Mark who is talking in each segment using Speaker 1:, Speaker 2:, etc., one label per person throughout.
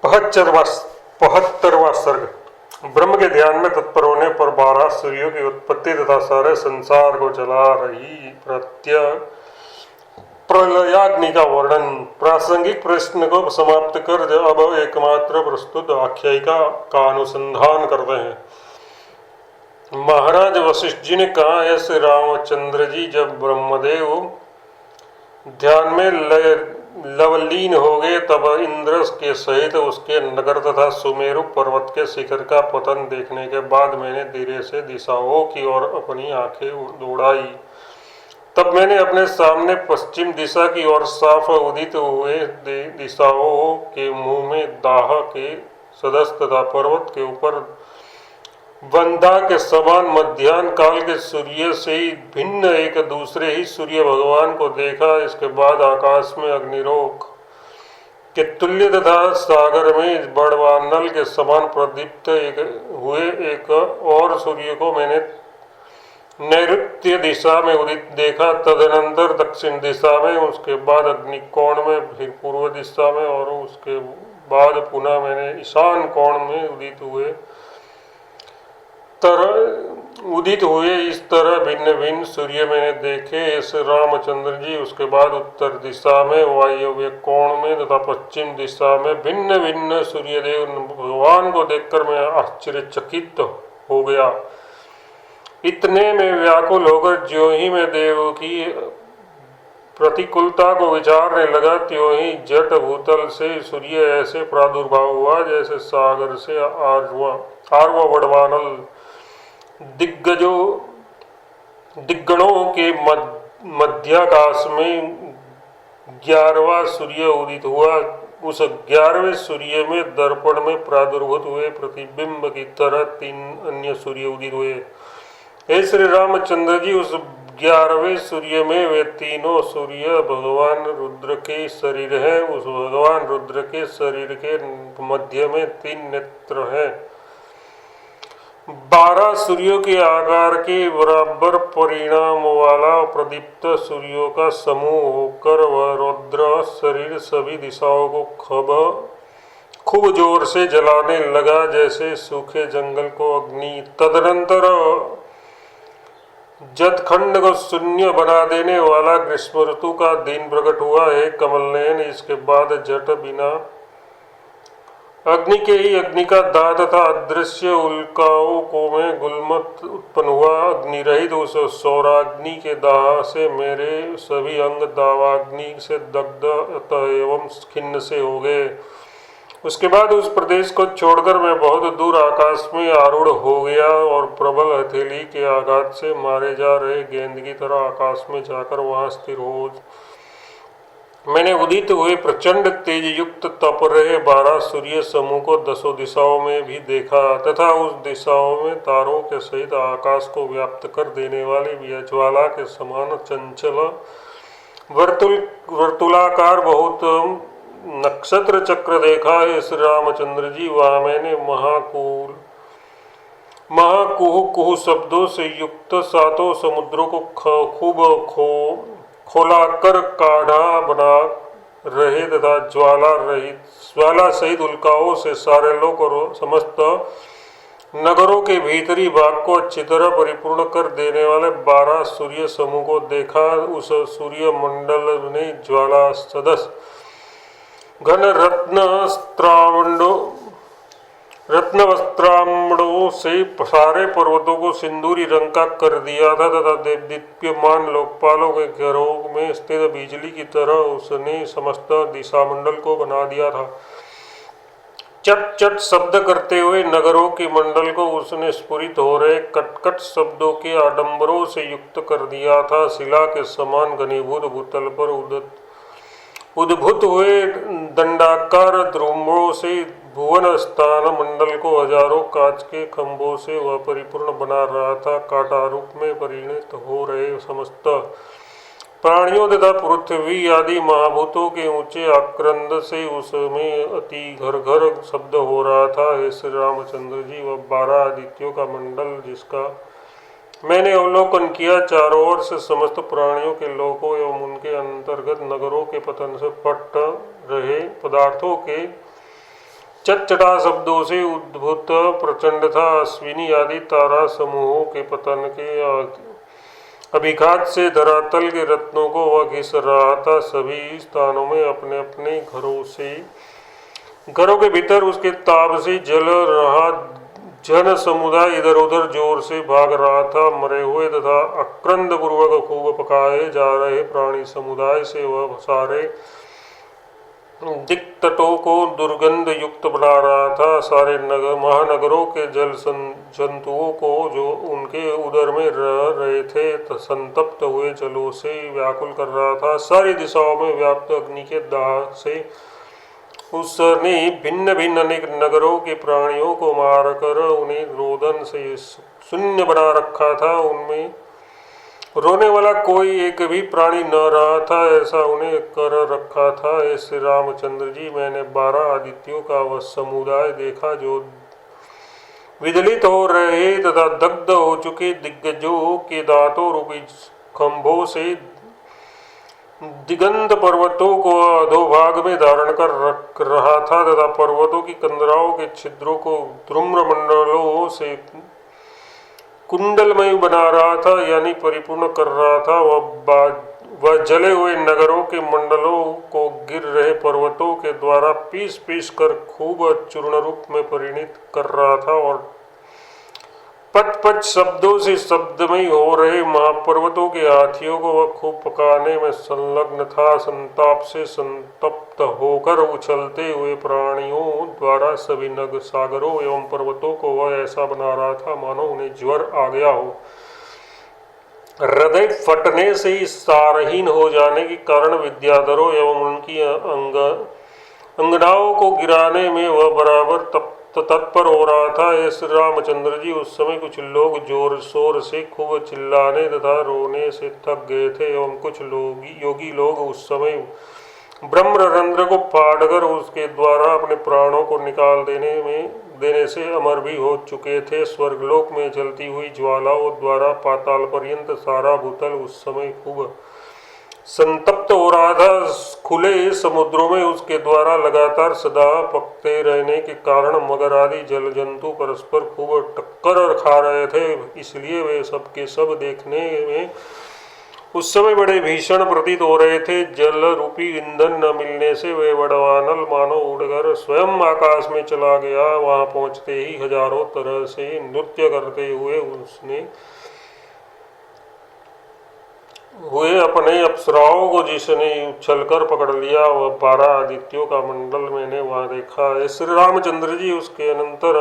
Speaker 1: 72वां सर्ग। ब्रह्म के ध्यान में तत्पर होने पर 12 सूर्यों की उत्पत्ति तथा सारे संसार को जला रही प्रलयाग्नि का वर्णन। प्रासंगिक प्रश्न को समाप्त कर अब एकमात्र प्रस्तुत आख्यायिका का अनुसंधान करते हैं। महाराज वशिष्ठ जी ने कहा, ऐसे रामचंद्र जी जब ब्रह्मदेव ध्यान में लवलीन हो गए तब इंद्र के सहित उसके नगर तथा सुमेरु पर्वत के शिखर का पतन देखने के बाद मैंने धीरे से दिशाओं की ओर अपनी आंखें दौड़ाई। तब मैंने अपने सामने पश्चिम दिशा की ओर साफ उदित हुए दिशाओं के मुंह में दाह के सदस्य तथा पर्वत के ऊपर वंदा के समान मध्यान्ह काल के सूर्य से ही भिन्न एक दूसरे ही सूर्य भगवान को देखा। इसके बाद आकाश में अग्निरोक के तुल्य तथा सागर में बड़वानल के समान प्रदीप्त हुए एक और सूर्य को मैंने नैऋत्य दिशा में उदित देखा। तदनंतर दक्षिण दिशा में, उसके बाद अग्निकोण में, फिर पूर्व दिशा में और उसके बाद पुनः मैंने ईशान कोण में उदित हुए इस तरह भिन्न भिन्न सूर्य मैंने देखे इस रामचंद्र जी। उसके बाद उत्तर दिशा में, वायव्य कोण में तथा पश्चिम दिशा में भिन्न भिन्न सूर्यदेव भगवान को देखकर मैं आश्चर्यचकित हो गया। इतने में व्याकुल होकर ज्यों ही मैं देव की प्रतिकूलता को विचारने लगा, त्यों ही जट भूतल से सूर्य ऐसे प्रादुर्भाव हुआ जैसे सागर से आर्व वडवानल दिग्गणों के मध्याकाश में 11वां सूर्य उदित हुआ। उस 11वें सूर्य में दर्पण में प्रादुर्भूत हुए प्रतिबिंब की तरह 3 अन्य सूर्य उदित हुए। हे श्री रामचंद्र जी, उस 11वें सूर्य में वे तीनों सूर्य भगवान रुद्र के शरीर हैं। उस भगवान रुद्र के शरीर के मध्य में 3 नेत्र हैं। 12 सूर्यों के आकार के बराबर परिणाम वाला प्रदीप्त सूर्यों का समूह होकर वह रुद्र शरीर सभी दिशाओं को खूब जोर से जलाने लगा जैसे सूखे जंगल को अग्नि। तदनंतर जतखंड को शून्य बना देने वाला ग्रीष्म ऋतु का दिन प्रकट हुआ है कमलनयन। इसके बाद जट बिना अग्नि के ही अग्नि का दाह तथा अदृश्य उल्काओं को में गुलमत उत्पन्न हुआ। अग्नि रहित उस सौराग्नि के दाह से मेरे सभी अंग दावाग्नि से दग्ध एवं खिन्न से हो गए। उसके बाद उस प्रदेश को छोड़कर मैं बहुत दूर आकाश में आरूढ़ हो गया और प्रबल हथेली के आघात से मारे जा रहे गेंद की तरह आकाश में जाकर वहां स्थिर हो मैंने उदित हुए प्रचंड तेज युक्त तप रहे 12 सूर्य समूह को 10 दिशाओं में भी देखा तथा उस दिशाओं में तारों के सहित आकाश को व्याप्त कर देने वाली ज्वाला के समान चंचल वर्तुलाकार बहुत नक्षत्र चक्र देखा है। श्री रामचंद्र जी, वहाँ मैंने महाकुह कुह शब्दों से युक्त 7 समुद्रों को खूब खोलाकर काढ़ा बना रहे तथा ज्वाला सहित उल्काओं से सारे लोक और समस्त नगरों के भीतरी भाग को अच्छी तरह परिपूर्ण कर देने वाले 12 सूर्य समूह को देखा। उस सूर्य मंडल ने ज्वाला सदस्य घन रत्न वस्त्रांबड़ों से सारे पर्वतों को सिंदूरी रंग का कर दिया था तथा दीप्यमान लोकपालों के घरों में स्थित बिजली की तरह उसने समस्त दिशामंडल को बना दिया था। चट चट शब्द करते हुए नगरों के मंडल को उसने स्फुरित हो रहे कटकट शब्दों के आडंबरों से युक्त कर दिया था। शिला के समान घनीभूत भूतल पर उद्भूत हुए दंडाकार ध्रुवों से भुवन स्थान मंडल को हजारों कांच के खंभों से वह परिपूर्ण बना रहा था। कांटा रूप में परिणत हो रहे समस्त प्राणियों तथा पृथ्वी आदि महाभूतों के ऊंचे आक्रंद से उसमें अति घर घर शब्द हो रहा था। हे श्री रामचंद्र जी, वह 12 आदित्यों का मंडल जिसका मैंने अवलोकन किया, चारों ओर से समस्त प्राणियों के लोकों एवं उनके अंतर्गत नगरों के पतन से फट रहे पदार्थों के चटचटा शब्दों से उद्भूत प्रचंड था। अश्विनी आदि तारा समूहों के पतन के अभिघात से धरातल के रत्नों को वह घिस रहा था। सभी स्थानों में अपने अपने घरों के भीतर उसके ताप से जल रहा जन समुदाय इधर उधर जोर से भाग रहा था। मरे हुए तथा आक्रंद पूर्वक खूब पकाए जा रहे प्राणी समुदाय से वह सारे दिक्तटों को दुर्गंध युक्त बना रहा था। सारे महानगरों के जल जंतुओं को जो उनके उदर में रह रहे थे संतप्त हुए जलों से व्याकुल कर रहा था। सारी दिशाओं में व्याप्त अग्नि के दाह से उसने भिन्न भिन्न अनेक नगरों के प्राणियों को मारकर उन्हें रोदन से शून्य बना रखा था। उनमें रोने वाला कोई एक भी प्राणी न रहा था, ऐसा उन्हें कर रखा था। हे श्री रामचंद्र जी, मैंने 12 आदित्यों का वह समुदाय देखा जो विदलित हो रहे तथा दग्ध हो चुके दिग्गजों के दांतों रूपी खंभों से दिगंत पर्वतों को अधोभाग में धारण कर रख रहा था तथा पर्वतों की कंदराओं के छिद्रों को धूम्र मंडलों से कुंडलमय बना रहा था, यानी परिपूर्ण कर रहा था। वह जले हुए नगरों के मंडलों को गिर रहे पर्वतों के द्वारा पीस पीस कर खूब चूर्ण रूप में परिणित कर रहा था और पच पच शब्दों से शब्दमय हो रहे महापर्वतों के हाथियों को वह खूब पकाने में संलग्न था। संताप से संतप्त होकर उछलते हुए प्राणियों द्वारा सभी नग सागरों एवं पर्वतों को वह ऐसा बना रहा था मानो उन्हें ज्वर आ गया हो। हृदय फटने से सारहीन हो जाने के कारण विद्याधरों एवं उनकी अंगनाओं को गिराने में वह बराबर तत्पर हो रहा था। हे श्री रामचंद्र जी, उस समय कुछ लोग जोर शोर से खूब चिल्लाने तथा रोने से थक गए थे एवं कुछ योगी लोग उस समय ब्रह्मरंध्र को फाड़कर उसके द्वारा अपने प्राणों को निकाल देने से अमर भी हो चुके थे। स्वर्गलोक में जलती हुई ज्वालाओं द्वारा पाताल पर्यंत सारा भूतल उस समय खूब संतप्त हो रहा था। खुले समुद्रों में उसके द्वारा लगातार सदा पकते रहने के कारण मगर आदि जल जंतु परस्पर खूब टक्कर खा रहे थे, इसलिए वे सब के सब देखने में उस समय बड़े भीषण प्रतीत हो रहे थे। जल रूपी ईंधन न मिलने से वे बड़वानल मानो उड़कर स्वयं आकाश में चला गया। वहां पहुंचते ही हजारों तरह से नृत्य करते हुए अपने अप्सराओं को जिसने उछलकर पकड़ लिया, वह 12 आदित्यों का मंडल मैंने वहां देखा है। श्री रामचंद्र जी, उसके अनंतर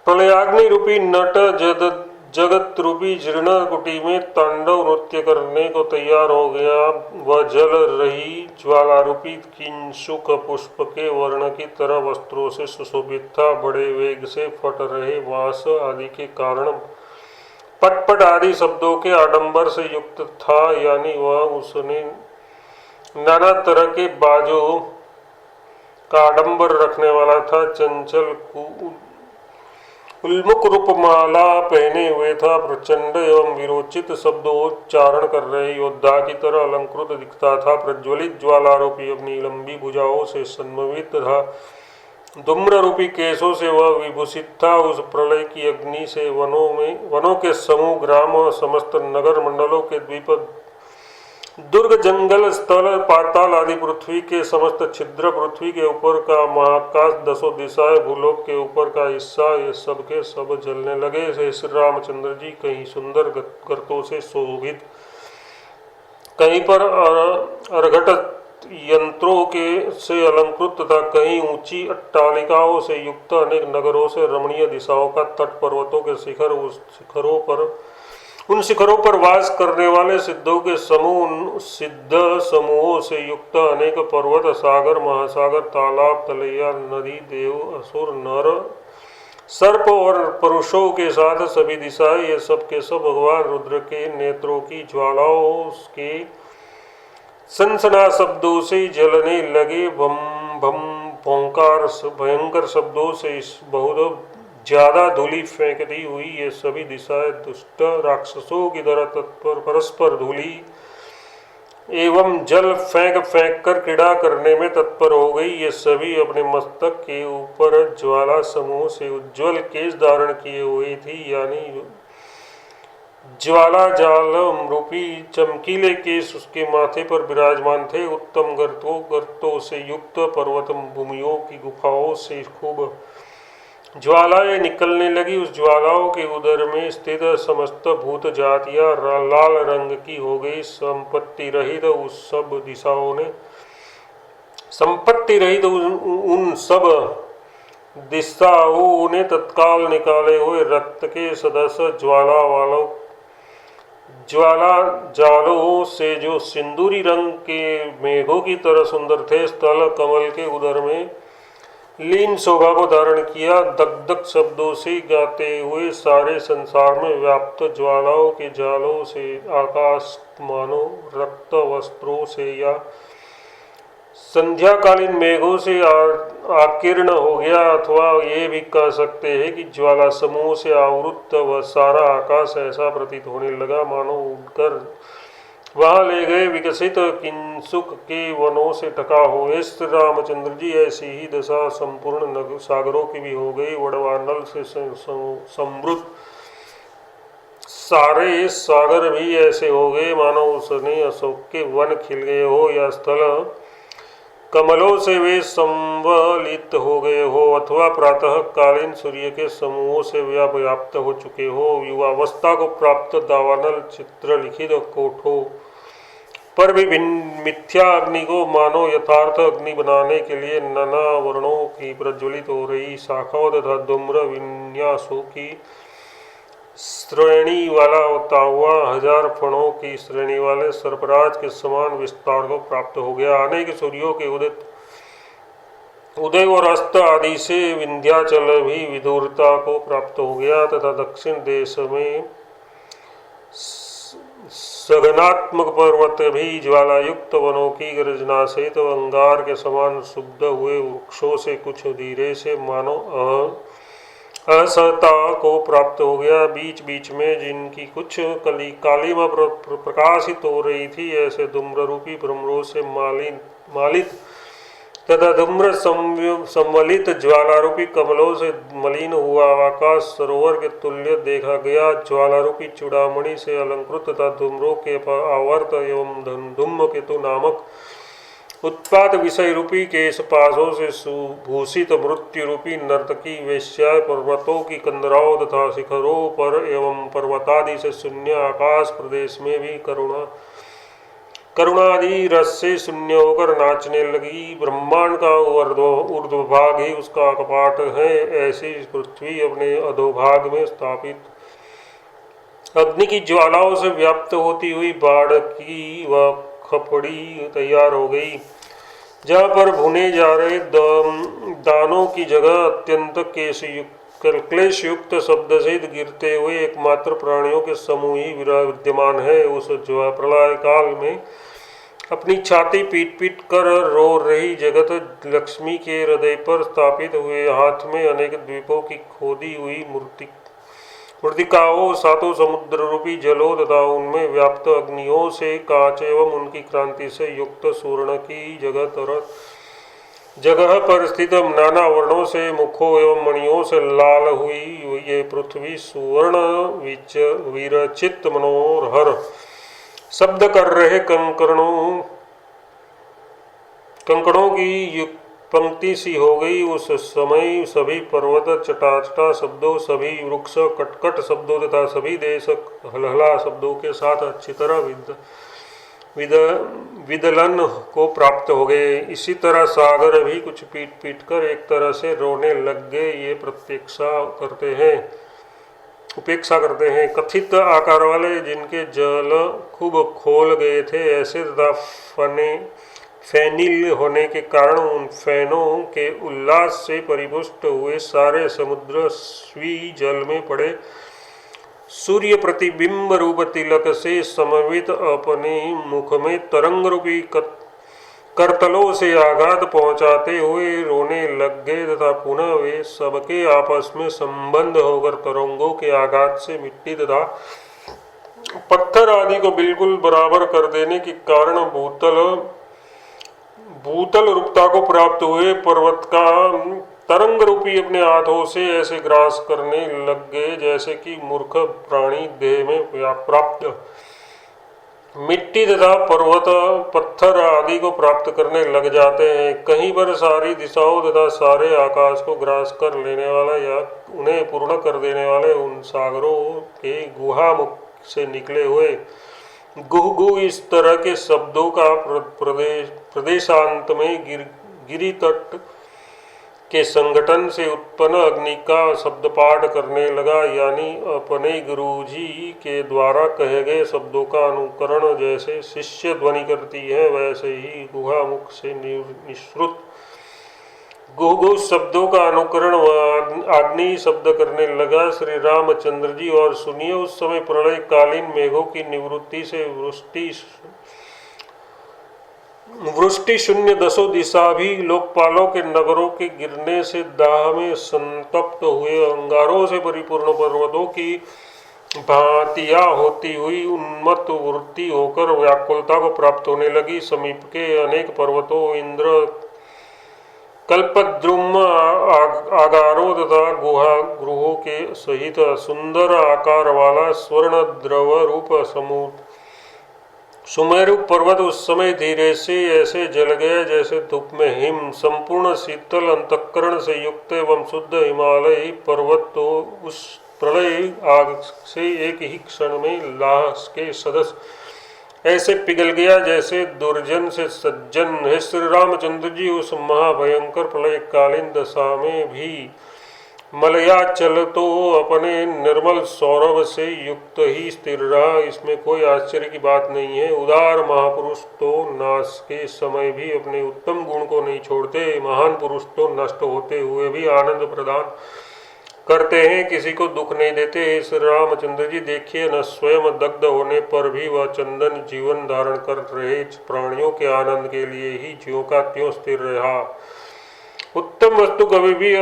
Speaker 1: प्रलयाग्नि रूपी नट जगत रूपी जीर्ण कुटी में तांडव नृत्य करने को तैयार हो गया। वह जल रही ज्वाला रूपी किंशुक पुष्प के वर्ण की तरह वस्त्रों से सुशोभित था। बड़े वेग से फट रहे वास आदि के कारण पटपट आदि शब्दों के आडंबर से युक्त था, यानी वह उसने नाना तरह के बाजों का आडंबर रखने वाला था। चंचल उन्मुख रूपमाला पहने हुए था। प्रचंड एवं विरोचित शब्दोच्चारण कर रहे योद्धा की तरह अलंकृत दिखता था। प्रज्वलित ज्वालारूपी अपनी लंबी भुजाओं से सम्मिलित था। धूम्र रूपी केशों से वह विभूषित था। उस प्रलय की अग्नि से वनों के समूह, ग्राम और समस्त नगर मंडलों के द्वीप, दुर्ग, जंगल, स्थल, पाताल आदि पृथ्वी के समस्त छिद्र, पृथ्वी के ऊपर का महाकाश, 10 दिशाएं, भूलोक के ऊपर का हिस्सा, ये सब के सब जलने लगे। श्री रामचंद्र जी कहीं सुंदर गर्तों से शोभित, कहीं पर अर्घट यंत्रों के से अलंकृत तथा कहीं ऊंची अट्टालिकाओं से युक्त अनेक नगरों से रमणीय दिशाओं का तट, पर्वतों के शिखर, उन शिखरों पर वास करने वाले सिद्धों के समूह, उन सिद्ध समूहों से युक्त अनेक पर्वत, सागर, महासागर, तालाब, तलैया, नदी, देव, असुर, नर, सर्प और पुरुषों के साथ सभी दिशाएं, ये सब के सब भगवान रुद्र के नेत्रों की ज्वालाओं के सनसना शब्दों से जलने लगे। भम भम भोंकार भयंकर शब्दों से बहुत ज्यादा धूलि फेंकती हुई ये सभी दिशाएं दुष्ट राक्षसों की तरह तत्पर परस्पर धूलि एवं जल फेंक फेंक कर क्रीड़ा करने में तत्पर हो गई। ये सभी अपने मस्तक के ऊपर ज्वाला समूह से उज्ज्वल केश धारण किए हुए थी, यानी ज्वाला जाल रूपी चमकीले केश उसके माथे पर विराजमान थे। उत्तम गर्तों से युक्त पर्वत भूमियों की गुफाओं से खूब ज्वालाएं निकलने लगी। उस ज्वालाओं के उदर में स्थित समस्त भूत जातियां लाल रंग की हो गई। संपत्ति रहित उन सब दिशाओं ने तत्काल निकाले हुए रक्त के सदस्य ज्वाला जालों से जो सिंदूरी रंग के मेघों की तरह सुंदर थे, स्थल कमल के उदर में लीन शोभा को धारण किया। दगदग शब्दों से गाते हुए सारे संसार में व्याप्त ज्वालाओं के जालों से आकाश मानो रक्त वस्त्रों से या संध्याकालीन मेघों से आकीर्ण हो गया, अथवा ये भी कह सकते हैं कि ज्वाला समूह से आवृत वह सारा आकाश ऐसा प्रतीत होने लगा मानो उड़कर वहां ले गए विकसित किंसुक के वनों से ढका हो। श्री रामचंद्र जी, ऐसी ही दशा संपूर्ण सागरों की भी हो गई। वड़वानल से समृद्ध सारे सागर भी ऐसे हो गए मानो उसने अशोक के वन खिल गए हो, या स्थल कमलों से वे संवलित हो गए हो, अथवा प्रातः कालीन सूर्य के समूहों से व्याप्त हो चुके हो। युवावस्था को प्राप्त दावानल चित्र लिखित कोठों पर भी मिथ्या अग्नि को मानो यथार्थ अग्नि बनाने के लिए नाना वर्णों की प्रज्वलित हो रही शाखाओं तथा धूम्र विन्यासों की श्रेणी वाला होता हुआ 1000 फणों की श्रेणी वाले सर्पराज के समान विस्तार को प्राप्त हो गया। अनेक सूर्यों के उदय और अस्त आदि से विंध्याचल भी विदुरता को प्राप्त हो गया, तथा दक्षिण देश में सघनात्मक पर्वत भी ज्वालायुक्त वनों की गर्जना सहित अंगार के समान शुद्ध हुए वृक्षों से कुछ धीरे से मानो असहता को प्राप्त हो गया। बीच बीच में जिनकी कुछ कालीमा प्रकाशित हो रही थी, ऐसे धूम्र रूपी भ्रमरों से मालित तथा धूम्र संवलित ज्वालारूपी कमलों से मलिन हुआ आकाश सरोवर के तुल्य देखा गया। ज्वालारूपी चूड़ामणि से अलंकृत तथा धूम्रों के आवर्त एवं धूमकेतु नामक उत्पाद विषय रूपी केश पाशों से सुभूषित मृत्यु रूपी नर्तकी वेश्या पर्वतों की कंदराओं तथा शिखरों पर एवं पर्वतादि से शून्य आकाश प्रदेश में भी करुणादि रस से शून्य होकर नाचने लगी। ब्रह्मांड का ऊर्ध्वभाग ही उसका कपाट है। ऐसी पृथ्वी अपने अधोभाग में स्थापित अग्नि की ज्वालाओं से व्याप्त होती हुई बाढ़ की वह खपड़ी तैयार हो गई, जहाँ पर भुने जा रहे दानों की जगह अत्यंत क्लेश युक्त शब्द सहित गिरते हुए एकमात्र प्राणियों के समूह ही विद्यमान है। उस प्रलय काल में अपनी छाती पीट पीट कर रो रही जगत लक्ष्मी के हृदय पर स्थापित हुए हाथ में अनेक द्वीपों की खोदी हुई मूर्तिकाओं, सातों समुद्र रूपी जलों तथा उनमें व्याप्त अग्नियों से कांच एवं उनकी क्रांति से युक्त स्वर्ण की जगह पर स्थित नाना वर्णों से मुखों एवं मणियों से लाल हुई ये पृथ्वी सुवर्ण विरचित मनोहर शब्द कर रहे कंकड़ों की पंक्ति सी हो गई। उस समय सभी पर्वत चटाचटा शब्दों, सभी वृक्ष कटकट शब्दों तथा सभी देश हलहला शब्दों के साथ अच्छी तरह विदलन को प्राप्त हो गए। इसी तरह सागर भी कुछ पीट पीट कर एक तरह से रोने लग गए। ये उपेक्षा करते हैं। कथित आकार वाले जिनके जल खूब खोल गए थे, ऐसे तथा फैनिल होने के कारण उन फैनों के उल्लास से परिपुष्ट हुए सारे समुद्र स्वी जल में पड़े सूर्य प्रतिबिंब रूप तिलक से समन्वित अपने मुख में तरंग रूपी करतलों से आघात पहुंचाते हुए रोने लग गए, तथा पुनः वे सबके आपस में संबंध होकर तरंगों के आघात से मिट्टी तथा पत्थर आदि को बिल्कुल बराबर कर देने के कारण भूतल रूपता को प्राप्त हुए पर्वत का तरंग रूपी अपने हाथों से ऐसे ग्रास करने लग गए जैसे कि मूर्ख प्राणी देह में प्राप्त मिट्टी तथा पर्वत पत्थर आदि को प्राप्त करने लग जाते हैं। कहीं पर सारी दिशाओं तथा सारे आकाश को ग्रास कर लेने वाला या उन्हें पूर्ण कर देने वाले उन सागरों के गुहा मुख से निकले हुए गुह गुह इस तरह के शब्दों का प्रदेशांत में गिरी तट के संगठन से उत्पन्न अग्नि का शब्द पाठ करने लगा, यानी अपने गुरुजी के द्वारा कहे गए शब्दों का अनुकरण जैसे शिष्य ध्वनि करती है वैसे ही गुहा मुख से निश्रुत गुह गुह शब्दों का अनुकरण अग्नि शब्द करने लगा। श्री रामचंद्र जी और सुनिए, उस समय प्रलय कालीन मेघों की निवृत्ति से वृष्टि शून्य दसों दिशा भी लोकपालों के नगरों के गिरने से दाह में संतप्त हुए अंगारों से परिपूर्ण पर्वतों की भांतियां होती हुई उन्मत्त वृत्ति होकर व्याकुलता को प्राप्त होने लगी। समीप के अनेक पर्वतों इंद्र कल्पद्रुम आगारों तथा गुहों के सहित सुंदर आकार वाला स्वर्ण द्रव रूप सुमेरु पर्वत उस समय धीरे से ऐसे जल गया जैसे धूप में हिम। संपूर्ण शीतल अंतःकरण से युक्त एवं शुद्ध हिमालय पर्वत तो उस प्रलय आग से एक ही क्षण में लाश के सदस्य ऐसे पिघल गया जैसे दुर्जन से सज्जन। है श्री रामचंद्र जी, उस महाभयंकर प्रलयकालीन दशा में भी मलयाचल तो अपने निर्मल सौरभ से युक्त ही स्थिर रहा, इसमें कोई आश्चर्य की बात नहीं है। उदार महापुरुष तो नाश के समय भी अपने उत्तम गुण को नहीं छोड़ते, महान पुरुष तो नष्ट होते हुए भी आनंद प्रदान करते हैं, किसी को दुख नहीं देते। श्री रामचंद्र जी देखिए न, स्वयं दग्ध होने पर भी वह चंदन जीवन धारण कर रहे प्राणियों के आनंद के लिए ही ज्यों का त्यों स्थिर रहा। उत्तम वस्तु कभी भी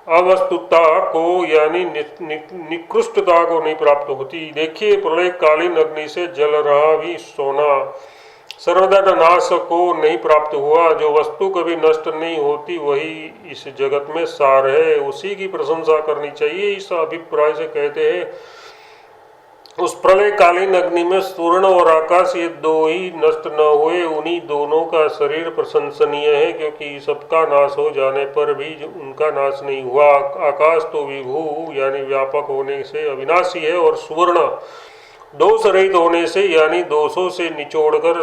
Speaker 1: अवस्तुता को यानी निकृष्टता को नहीं प्राप्त होती। देखिए, प्रलयकालीन अग्नि से जल रहा भी सोना सर्वदा नाश को नहीं प्राप्त हुआ। जो वस्तु कभी नष्ट नहीं होती वही इस जगत में सार है, उसी की प्रशंसा करनी चाहिए। इस अभिप्राय से कहते हैं, उस प्रलयकालीन अग्नि में स्वर्ण और आकाश ये दो ही नष्ट न हुए, उन्हीं दोनों का शरीर प्रशंसनीय है, क्योंकि सबका नाश हो जाने पर भी उनका नाश नहीं हुआ। आकाश तो विभू यानी व्यापक होने से अविनाशी है, और सुवर्ण दोष रहित होने से यानी दोषों से निचोड़कर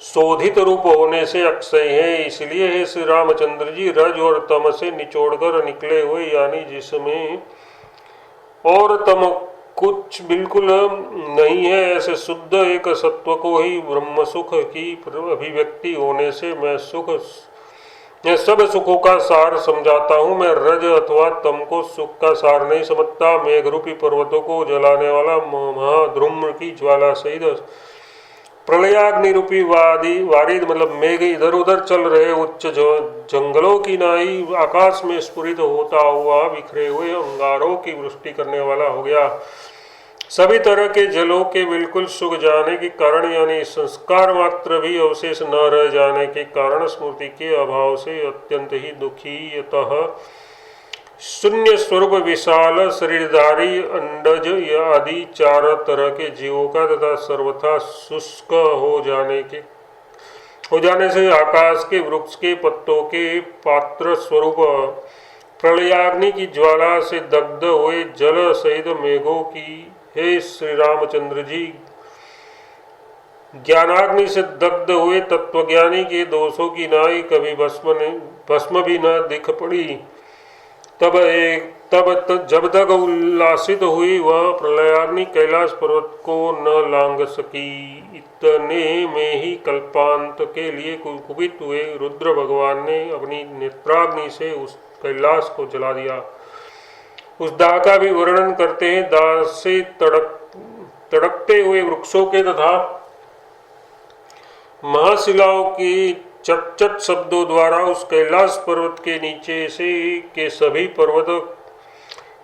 Speaker 1: शोधित रूप होने से अक्षय है। इसलिए है श्री रामचंद्र जी रज और तम से निचोड़कर निकले हुए, यानी जिसमें और तम कुछ बिल्कुल नहीं है, ऐसे शुद्ध एक सत्व को ही ब्रह्म सुख की अभिव्यक्ति होने से मैं सब सुखों का सार समझाता हूँ। मैं रज अथवा तम को सुख का सार नहीं समझता। मेघरूपी पर्वतों को जलाने वाला महाध्रुम की ज्वाला सहित प्रलयाग्नि रूपी वारिद मतलब मेघ इधर उधर चल रहे उच्च जंगलों की नाई आकाश में स्फुरित होता हुआ बिखरे हुए अंगारों की वृष्टि करने वाला हो गया। सभी तरह के जलों के बिल्कुल सूख जाने के कारण यानी संस्कार मात्र भी अवशेष न रह जाने के कारण स्मृति के अभाव से अत्यंत ही दुखी अतः शून्य स्वरूप विशाल शरीरधारी अंडज आदि चार तरह के जीवों का तथा सर्वथा शुष्क हो जाने से आकाश के वृक्ष के पत्तों के पात्र स्वरूप प्रलयाग्नि की ज्वाला से दग्ध हुए जल सहित मेघों की हे श्री रामचंद्र जी ज्ञानाग्नि से दग्ध हुए तत्वज्ञानी के दोषों की नाई कभी भस्म भी न दिख पड़ी। तब जब तक उल्लासित हुई वह प्रलयाग्नि कैलाश पर्वत को न लांघ सकी। इतने में ही कल्पांत के लिए कुपित हुए रुद्र भगवान ने अपनी नेत्राग्नि से उस कैलाश को जला दिया। उस दाह का भी वर्णन करते हैं। दाह से तड़कते हुए वृक्षों के तथा महाशिलाओं की चट चट शब्दों द्वारा उस कैलाश पर्वत के नीचे से के सभी पर्वत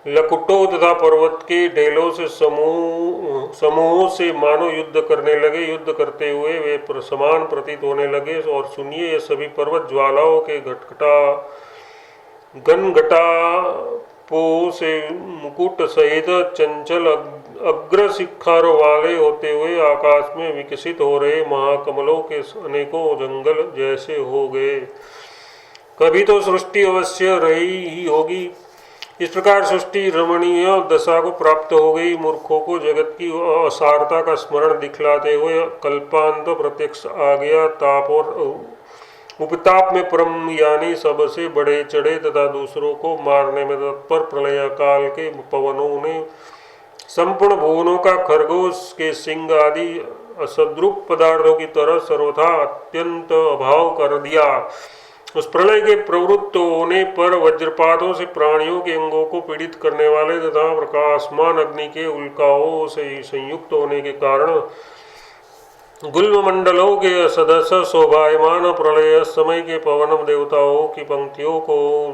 Speaker 1: लकुटों तथा पर्वत के ढेलों से समूहों से मानो युद्ध करने लगे। युद्ध करते हुए वे समान प्रतीत होने लगे। और सुनिए, ये सभी पर्वत ज्वालाओं के घनघटापों से मुकुट सहित चंचल अग्र शिखर वाले होते हुए आकाश में विकसित हो रहे महाकमलों के अनेकों जंगल जैसे हो गए। कभी तो सृष्टि अवश्य रही ही होगी। इस प्रकार सृष्टि रमणीय दशा को प्राप्त हो गई। मूर्खों को जगत की असारता का स्मरण दिखलाते हुए कल्पांत प्रत्यक्ष आ गया। ताप और उपताप में परम यानी सबसे बड़े चढ़े तथा दूसरों को मारने में तत्पर प्रलय काल के पवनों ने संपूर्ण भुवनों का खरगोश के सिंह आदि असद्रूप पदार्थों की तरह सर्वथा अत्यंत अभाव कर दिया। उस प्रलय के प्रवृत्त होने पर वज्रपातों से प्राणियों के अंगों को पीड़ित करने वाले तथा प्रकाशमान अग्नि के उल्काओं से संयुक्त होने के कारण गुल्म मंडलों के सदस्य शोभायमान प्रलय समय के पवन देवताओं की पंक्तियों को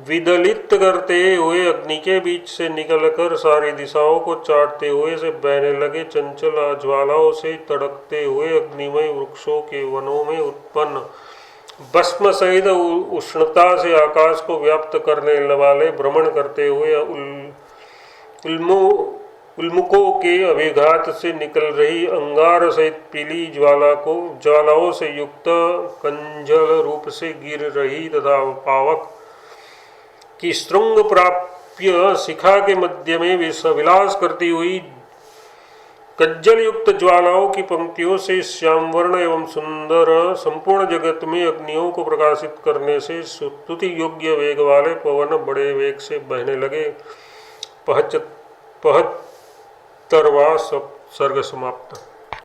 Speaker 1: विदलित करते हुए अग्नि के बीच से निकलकर सारी दिशाओं को चाटते हुए से बहने लगे। चंचल ज्वालाओं से तड़कते हुए अग्निमय वृक्षों के वनों में उत्पन्न भस्म सहित उष्णता से आकाश को व्याप्त करने वाले भ्रमण करते हुए उल्मुकों के अभिघात से निकल रही अंगार सहित पीली ज्वालाओं से युक्त कंजल रूप से गिर रही तथा पावक की श्रृंग प्राप्य शिखा के मध्य में विलास करती हुई कज्जल युक्त ज्वालाओं की पंक्तियों से श्यामवर्ण एवं सुंदर संपूर्ण जगत में अग्नियों को प्रकाशित करने से स्तुति योग्य वेग वाले पवन बड़े वेग से बहने लगे। 75वां सर्ग समाप्त।